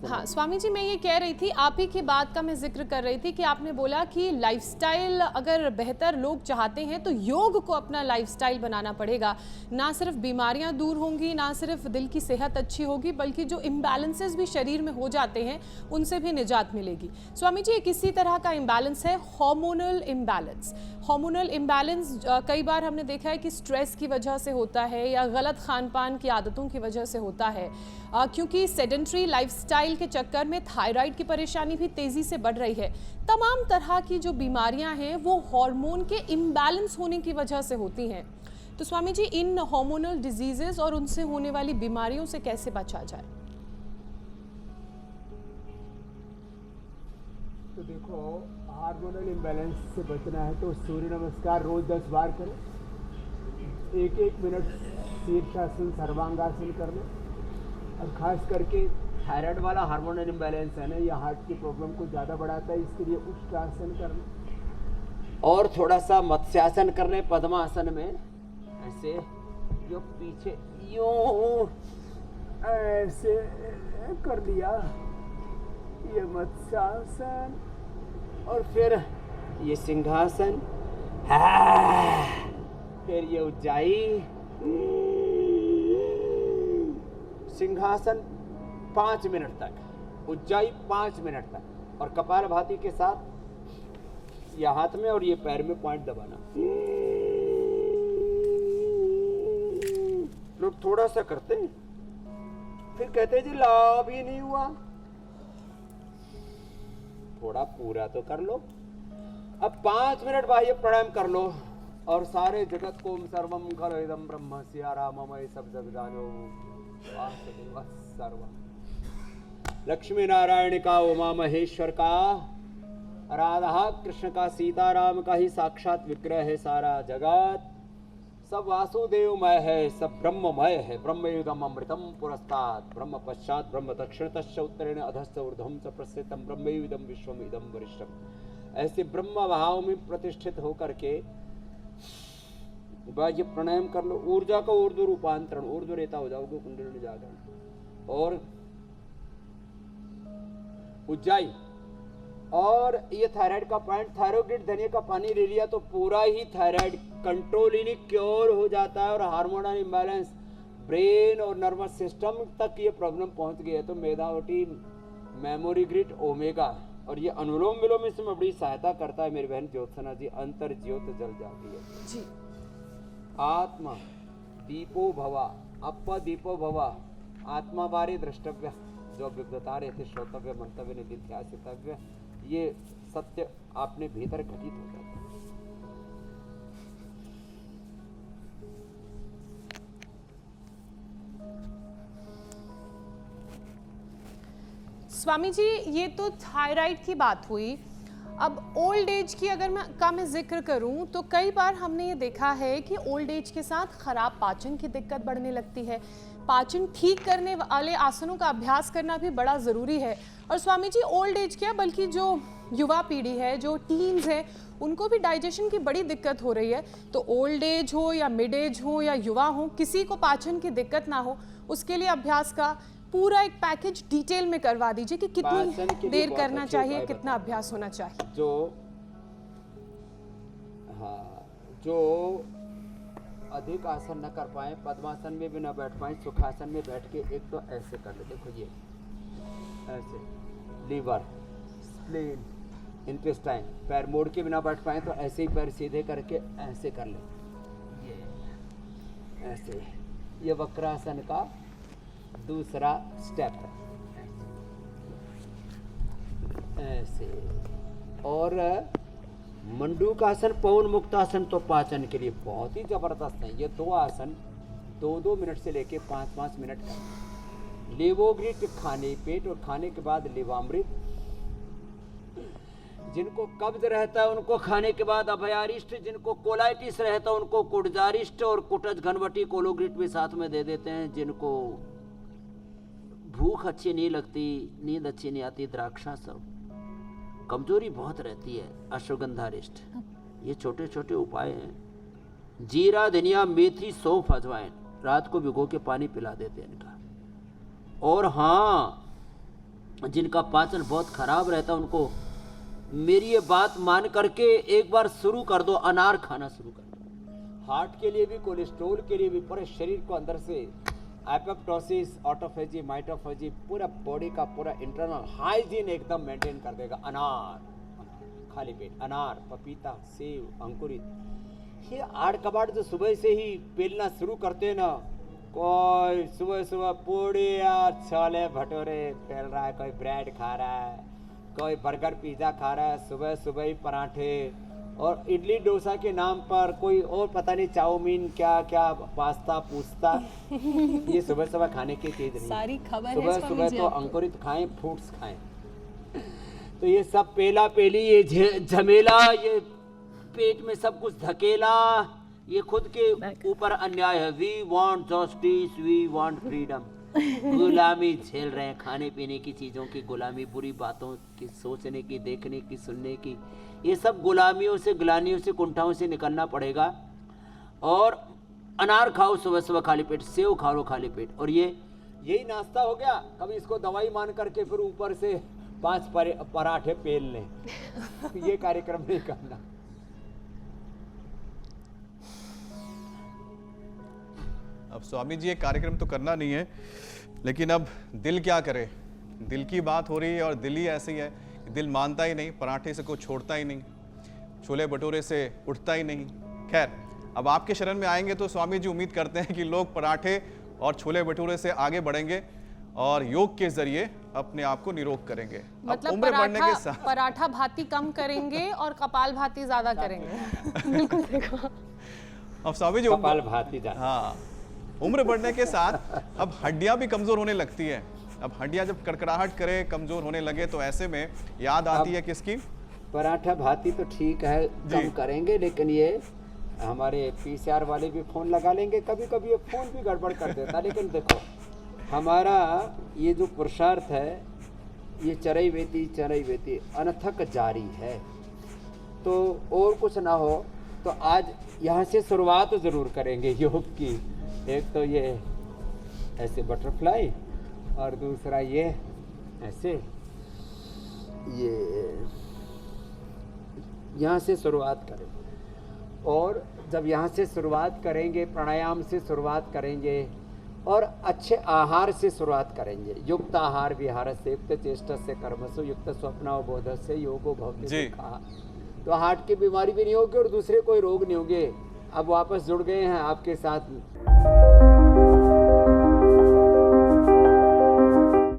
हाँ स्वामी जी, मैं ये कह रही थी, आप ही की बात का मैं जिक्र कर रही थी कि आपने बोला कि लाइफस्टाइल अगर बेहतर लोग चाहते हैं तो योग को अपना लाइफस्टाइल बनाना पड़ेगा। ना सिर्फ बीमारियां दूर होंगी, ना सिर्फ दिल की सेहत अच्छी होगी, बल्कि जो इम्बैलेंसेस भी शरीर में हो जाते हैं उनसे भी निजात मिलेगी। स्वामी जी, एक इसी तरह का इम्बैलेंस है हार्मोनल इम्बैलेंस। हार्मोनल इम्बैलेंस कई बार हमने देखा है कि स्ट्रेस की वजह से होता है या गलत खान पान की आदतों की वजह से होता है, क्योंकि सेडेंट्री लाइफस्टाइल के चक्कर में थायराइड की परेशानी भी तेजी से बढ़ रही है। तमाम तरह की जो बीमारियां हैं वो हार्मोन के इम्बैलेंस होने की वजह से होती हैं। तो स्वामी जी, इन हार्मोनल डिजीजेस और उनसे होने वाली बीमारियों से कैसे बचा जाए? तो देखो, हार्मोनल इम्बैलेंस से बचना है तो सूर्य नमस्कार रोज 10 बार करो, 1-1 मिनट शीर्षासन सर्वांगासन कर लो। और खास करके थायराइड वाला हार्मोनल इम्बैलेंस है ना, ये हार्ट की प्रॉब्लम को ज़्यादा बढ़ाता है, इसके लिए उष्ट्रासन कर लो और थोड़ा सा मत्स्यासन कर ले। पद्मासन में ऐसे जो पीछे यूं ऐसे कर लिया, ये मत्स्यासन, और फिर ये सिंहासन, फिर ये उज्जाई सिंहासन 5 मिनट तक, उज्जाई 5 मिनट तक, और कपालभाति के साथ ये हाथ में और ये पैर में पॉइंट दबाना। लोग थोड़ा सा करते हैं, फिर कहते हैं जी लाभ ही नहीं हुआ। थोड़ा पूरा तो कर लो। अब 5 मिनट बाह्य प्राणायाम कर लो और सारे जगत को सर्वम खलु इदं ब्रह्म सियाराममय सब जग जानो वासुदेव सर्वम। लक्ष्मी नारायण का, उमा महेश्वर का, राधा कृष्ण का, सीताराम का ही साक्षात विग्रह है सारा जगत। सब वासुदेवमय है, सब ब्रह्ममय है। ब्रह्मयुगम अमृतम पुरस्तात् ब्रह्म पश्चात ब्रह्म दक्षिणतश्च उत्तरेण अधश्च ऊर्ध्वं च प्रस्थितम् ब्रह्मयुगम विश्वम इदम वरिष्ठम। ऐसे ब्रह्म भाव में प्रतिष्ठित होकर के ये प्राणायाम कर लो। ऊर्जा का ऊर्ध्व रूपांतरण, ऊर्ध्व रेता हो जाओगे, कुंडलिनी जागरण और उज्जाई। और ये थायराइड का पॉइंट, थायरोग्रिड धनिया का पानी ले लिया तो पूरा ही थायराइड कंट्रोल ही क्योर हो जाता है। और हार्मोनल इम्बैलेंस, ब्रेन और नर्वस सिस्टम तक ये प्रॉब्लम पहुंच गई है तो मेधावटी, मेमोरी ग्रिड, ओमेगा और ये अनुलोम विलोम इसमें बड़ी सहायता करता है। मेरी बहन ज्योत्सना जी, अंतर ज्योत जल जाती है जी। आत्मा दीपो भवा, अप दीपो भवा, आत्मा बारे द्रष्टव्य, जो विद्वता रहते श्रोतव्य मंतव्य निधिध्यासितव्य, ये सत्य आपने भीतर घटित हो जाता है। स्वामी जी, ये तो थायराइड की बात हुई। अब ओल्ड एज की अगर मैं जिक्र करूं तो कई बार हमने ये देखा है कि ओल्ड एज के साथ खराब पाचन की दिक्कत बढ़ने लगती है। पाचन ठीक करने वाले आसनों का अभ्यास करना भी बड़ा ज़रूरी है। और स्वामी जी, ओल्ड एज क्या बल्कि जो युवा पीढ़ी है, जो टीन्स है, उनको भी डाइजेशन की बड़ी दिक्कत हो रही है। तो ओल्ड एज हो या मिड एज हो या युवा हो, किसी को पाचन की दिक्कत ना हो, उसके लिए अभ्यास का पूरा एक पैकेज डिटेल में करवा दीजिए कि कितनी देर करना चाहिए, कितना अभ्यास होना चाहिए। जो अधिक आसन न कर पाए, पद्मासन में भी न बैठ पाए, सुखासन में बैठ के एक तो ऐसे कर ले। देखो ये ऐसे, लीवर, स्प्लीन, इंटेस्टाइन, पैर मोड़ के बिना बैठ पाए तो ऐसे ही पैर सीधे करके ऐसे कर ले। ये ऐसे, ये वक्रासन का दूसरा स्टेप है, ऐसे। और मंडूकासन, पवन मुक्तासन तो पाचन के लिए बहुत ही जबरदस्त है। ये 2 आसन 2-2 मिनट से लेके 5-5 मिनट का। लेवोग्रिट खाने, पेट और खाने के बाद लेवामृत। जिनको कब्ज रहता है उनको खाने के बाद अभयारिष्ट, जिनको कोलाइटिस रहता है उनको कुटजारिष्ट और कुटज घनवटी कोलोग्रिट भी साथ में दे देते हैं। जिनको भूख अच्छी नहीं लगती, नींद अच्छी नहीं आती, द्राक्षा सब, कमजोरी बहुत रहती है, अश्वगंधारिष्ट। ये छोटे छोटे उपाय हैं। जीरा, धनिया, मेथी, सौंफ, अजवाइन रात को भिगो के पानी पिला देते हैं इनका। और हाँ, जिनका पाचन बहुत खराब रहता है उनको मेरी ये बात मान करके एक बार शुरू कर दो, अनार खाना शुरू कर दो। हार्ट के लिए भी, कोलेस्ट्रोल के लिए भी, पूरे शरीर को अंदर से एपोप्टोसिस, ऑटोफेजी, माइटोफेजी, पूरा बॉडी का पूरा इंटरनल हाइजीन एकदम मेंटेन कर देगा। अनार, खाली पेट अनार, पपीता, सेब, अंकुरित, ये आड़ कबाड़ जो सुबह से ही पेलना शुरू करते हैं ना, कोई सुबह सुबह पूड़ी या छोले भटूरे पेल रहा है, कोई ब्रेड खा रहा है, कोई बर्गर पिज़्ज़ा खा रहा है, सुबह सुबह ही पराठे और इडली डोसा के नाम पर कोई और पता नहीं चाउमीन क्या क्या पास्ता पूछता ये सुबह सुबह खाने की चीज़ नहीं। सारी खबर है सुबह स्वामी सुबह जी तो आपको। अंकुरित खाएं, फ्रूट्स खाएं। तो ये सब पेला पेली, ये झमेला, ये पेट में सब कुछ धकेला, ये खुद के ऊपर अन्याय है। We want justice, we want freedom. गुलामी झेल रहे हैं, खाने पीने की चीज़ों की गुलामी, बुरी बातों की, सोचने की, देखने की, सुनने की, ये सब गुलामियों से, गुलामियों से, कुंठाओं से निकलना पड़ेगा। और अनार खाओ सुबह सुबह खाली पेट, सेव खा लो खाली पेट, और यही नाश्ता हो गया। कभी इसको दवाई मान करके फिर ऊपर से 5 पराठे पेल लें ये कार्यक्रम नहीं करना। अब स्वामी जी ये कार्यक्रम तो करना नहीं है, लेकिन अब दिल क्या करे। दिल की बात हो रही है और दिल ही ऐसी है कि दिल मानता ही नहीं, पराठे से कोई छोड़ता ही नहीं, छोले भटूरे से उठता ही नहीं। खैर, अब आपके शरण में आएंगे तो स्वामी जी उम्मीद करते हैं कि लोग पराठे और छोले भटूरे से आगे बढ़ेंगे और योग के जरिए अपने आप को निरोग करेंगे। अब मतलब उम्र बढ़ने के साथ पराठा भाती कम करेंगे और कपाल भाती ज्यादा करेंगे। बिल्कुल देखो। अब स्वामी जी कपाल भाती जा, हाँ, उम्र बढ़ने के साथ अब हड्डियां भी कमजोर होने लगती है। अब हड्डियां जब कड़कड़ाहट करे, कमजोर होने लगे, तो ऐसे में याद आती है किसकी? पराठा भाती तो ठीक है, कम करेंगे, लेकिन ये हमारे पीसीआर वाले भी फोन लगा लेंगे, कभी कभी ये फोन भी गड़बड़ कर देता। लेकिन देखो, हमारा ये जो पुरुषार्थ है, ये चरई वेती अनथक जारी है। तो और कुछ ना हो तो आज यहाँ से शुरुआत जरूर करेंगे योग की। एक तो ये ऐसे बटरफ्लाई, और दूसरा ये ऐसे, ये यहाँ से शुरुआत करेंगे। और जब यहाँ से शुरुआत करेंगे, प्राणायाम से शुरुआत करेंगे और अच्छे आहार से शुरुआत करेंगे। युक्त आहार विहार से, युक्त चेष्टा से कर्मसु, युक्त स्वप्नावबोध से योगो भवति सुखः। तो हार्ट की बीमारी भी नहीं होगी और दूसरे कोई रोग नहीं होंगे। अब वापस जुड़ गए हैं आपके साथ